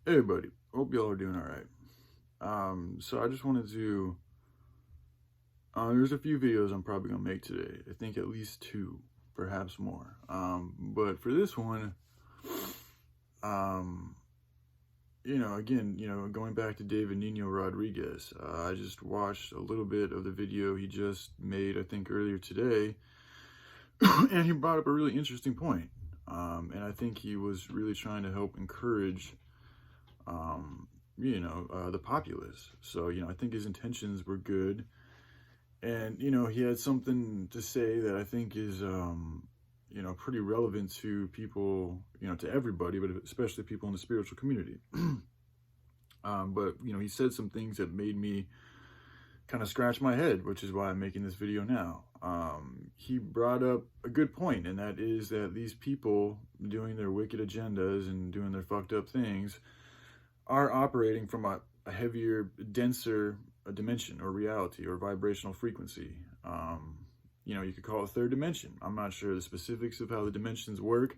Hey everybody, hope y'all are doing all right. So I just wanted to, there's a few videos I'm probably gonna make today. I think at least two, perhaps more. But for this one, um, again, going back to David Nino Rodriguez, I just watched a little bit of the video he just made, I think earlier today, and he brought up a really interesting point. And I think he was really trying to help encourage the populace. So, I think his intentions were good. And, he had something to say that I think is, pretty relevant to people, to everybody, but especially people in the spiritual community. But, he said some things that made me kind of scratch my head, which is why I'm making this video now. He brought up a good point, and that is that these people doing their wicked agendas and doing their fucked up things are operating from a heavier, denser dimension or reality or vibrational frequency. You could call it third dimension. I'm not sure the specifics of how the dimensions work,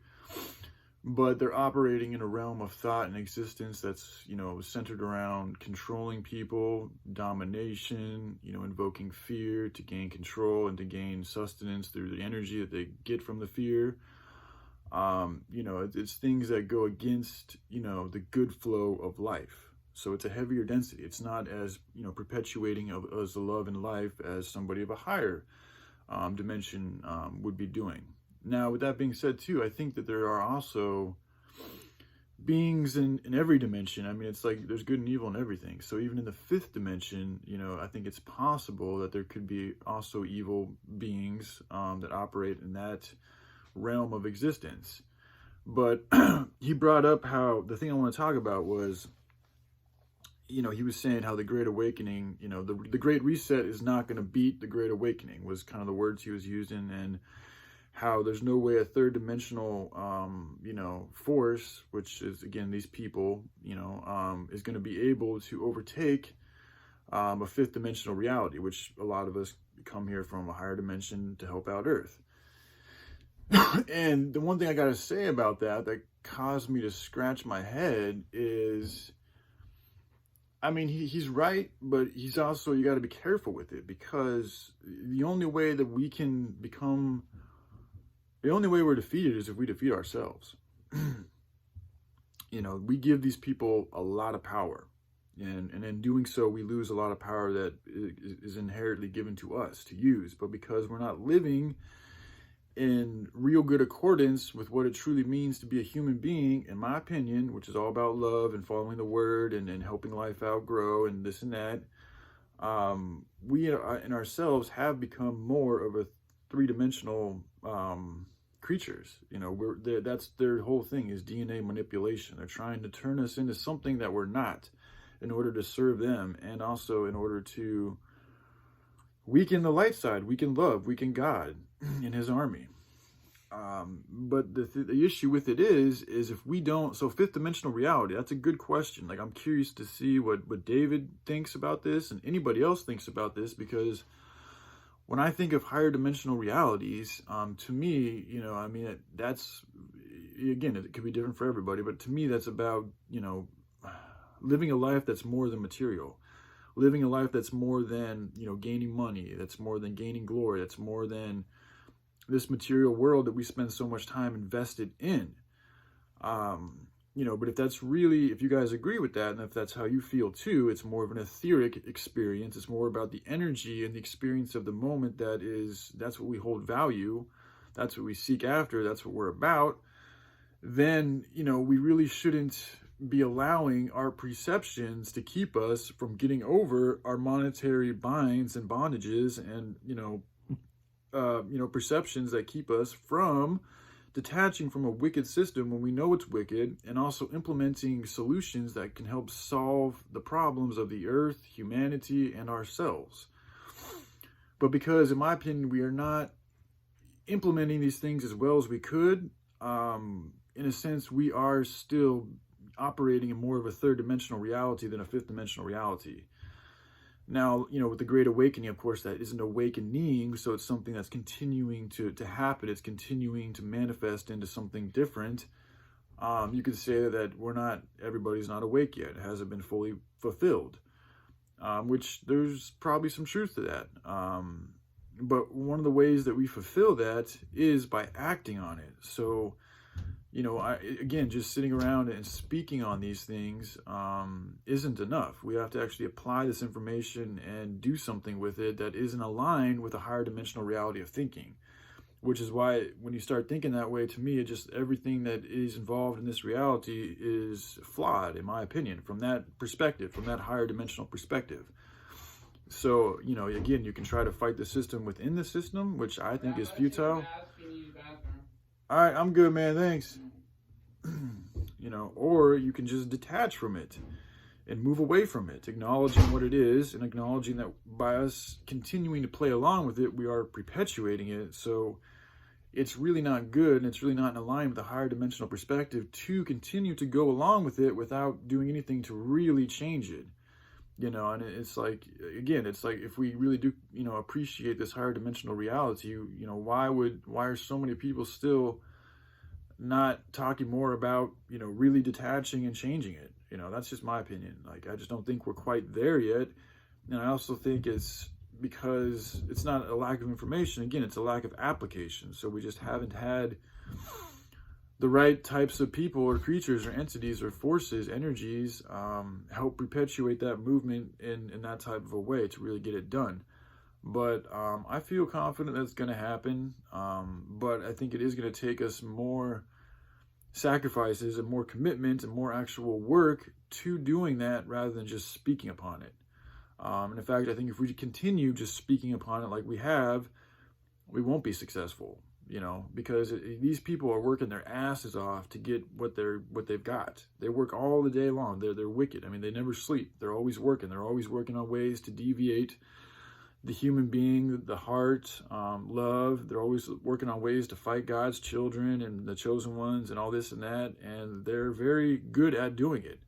but they're operating in a realm of thought and existence that's, centered around controlling people, domination, invoking fear to gain control and to gain sustenance through the energy that they get from the fear. It's things that go against, the good flow of life. So it's a heavier density. It's not as, perpetuating as the love and life as somebody of a higher dimension would be doing. Now, with that being said, too, I think that there are also beings in every dimension. I mean, it's like there's good and evil in everything. So even in the fifth dimension, I think it's possible that there could be also evil beings that operate in that realm of existence. But he brought up how the thing I want to talk about was, he was saying how the Great Awakening, the Great Reset is not going to beat the Great Awakening, was kind of the words he was using, and how there's no way a third dimensional, force, which is, again, these people, is going to be able to overtake a fifth dimensional reality, which a lot of us come here from a higher dimension to help out Earth. And the one thing I got to say about that caused me to scratch my head is, I mean, he's right, but he's also, you got to be careful with it, because the only way we're defeated is if we defeat ourselves. We give these people a lot of power, and in doing so, we lose a lot of power that is inherently given to us to use. But because we're not living in real good accordance with what it truly means to be a human being, in my opinion, which is all about love and following the word and helping life outgrow and this and that, we in ourselves have become more of a three-dimensional creatures. That's their whole thing, is DNA manipulation. They're trying to turn us into something that we're not in order to serve them, and also in order to weaken the light side, weaken love, weaken God in his army. But the issue with it is if we don't, so fifth dimensional reality, that's a good question. Like, I'm curious to see what David thinks about this and anybody else thinks about this, because when I think of higher dimensional realities, to me, that's, again, it could be different for everybody, but to me, that's about, living a life that's more than material. Living a life that's more than, gaining money, that's more than gaining glory, that's more than this material world that we spend so much time invested in. But if you guys agree with that, and if that's how you feel too, it's more of an etheric experience. It's more about the energy and the experience of the moment. That's what we hold value. That's what we seek after. That's what we're about. Then, we really shouldn't be allowing our perceptions to keep us from getting over our monetary binds and bondages, and perceptions that keep us from detaching from a wicked system when we know it's wicked, and also implementing solutions that can help solve the problems of the earth, humanity, and ourselves. But because, in my opinion, we are not implementing these things as well as we could, in a sense, we are still operating in more of a third dimensional reality than a fifth dimensional reality. Now, with the Great Awakening, of course, that isn't awakening, so it's something that's continuing to happen. It's continuing to manifest into something different. You could say that everybody's not awake yet. It hasn't been fully fulfilled, which there's probably some truth to that. But one of the ways that we fulfill that is by acting on it. So, again, just sitting around and speaking on these things isn't enough. We have to actually apply this information and do something with it that isn't aligned with a higher dimensional reality of thinking. Which is why when you start thinking that way, to me, everything that is involved in this reality is flawed, in my opinion, from that perspective, from that higher dimensional perspective. So, again, you can try to fight the system within the system, which I think is futile. All right, I'm good, man. Thanks. Or you can just detach from it and move away from it, acknowledging what it is and acknowledging that by us continuing to play along with it, we are perpetuating it. So it's really not good, and it's really not in line with a higher dimensional perspective to continue to go along with it without doing anything to really change it. And it's like, again, it's like if we really do, appreciate this higher dimensional reality, why are so many people still not talking more about, really detaching and changing it? That's just my opinion. Like, I just don't think we're quite there yet. And I also think it's because it's not a lack of information. Again, it's a lack of application. So we just haven't had the right types of people or creatures or entities or forces, energies, help perpetuate that movement in that type of a way to really get it done. But I feel confident that's going to happen. But I think it is going to take us more sacrifices and more commitment and more actual work to doing that rather than just speaking upon it. And in fact, I think if we continue just speaking upon it like we have, we won't be successful. Because these people are working their asses off to get what they've got. They work all the day long. They're wicked. I mean, they never sleep. They're always working. They're always working on ways to deviate the human being, the heart, love. They're always working on ways to fight God's children and the chosen ones and all this and that. And they're very good at doing it.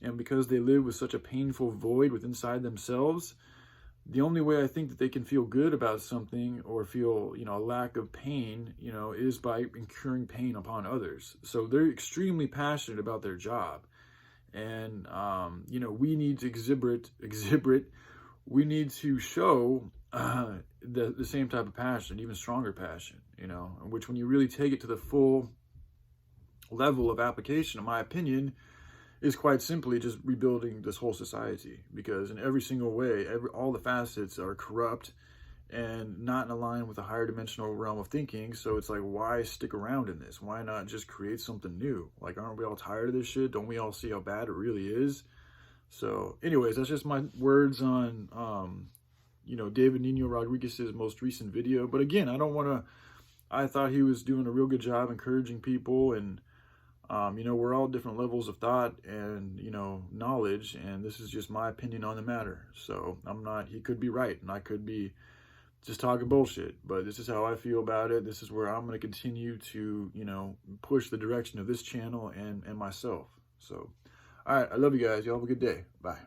And because they live with such a painful void within inside themselves, the only way I think that they can feel good about something or feel, a lack of pain, is by incurring pain upon others. So they're extremely passionate about their job. And, we need to exhibit, we need to show the same type of passion, even stronger passion, which when you really take it to the full level of application, in my opinion, is quite simply just rebuilding this whole society, because in every single way, all the facets are corrupt and not in line with the higher dimensional realm of thinking. So it's like, why stick around in this? Why not just create something new? Like, aren't we all tired of this shit? Don't we all see how bad it really is? So anyways, that's just my words on, David Nino Rodriguez's most recent video. But again, I thought he was doing a real good job encouraging people, and we're all different levels of thought and, knowledge, and this is just my opinion on the matter. So he could be right, and I could be just talking bullshit, but this is how I feel about it. This is where I'm going to continue to, push the direction of this channel and myself. So, all right, I love you guys. Y'all have a good day. Bye.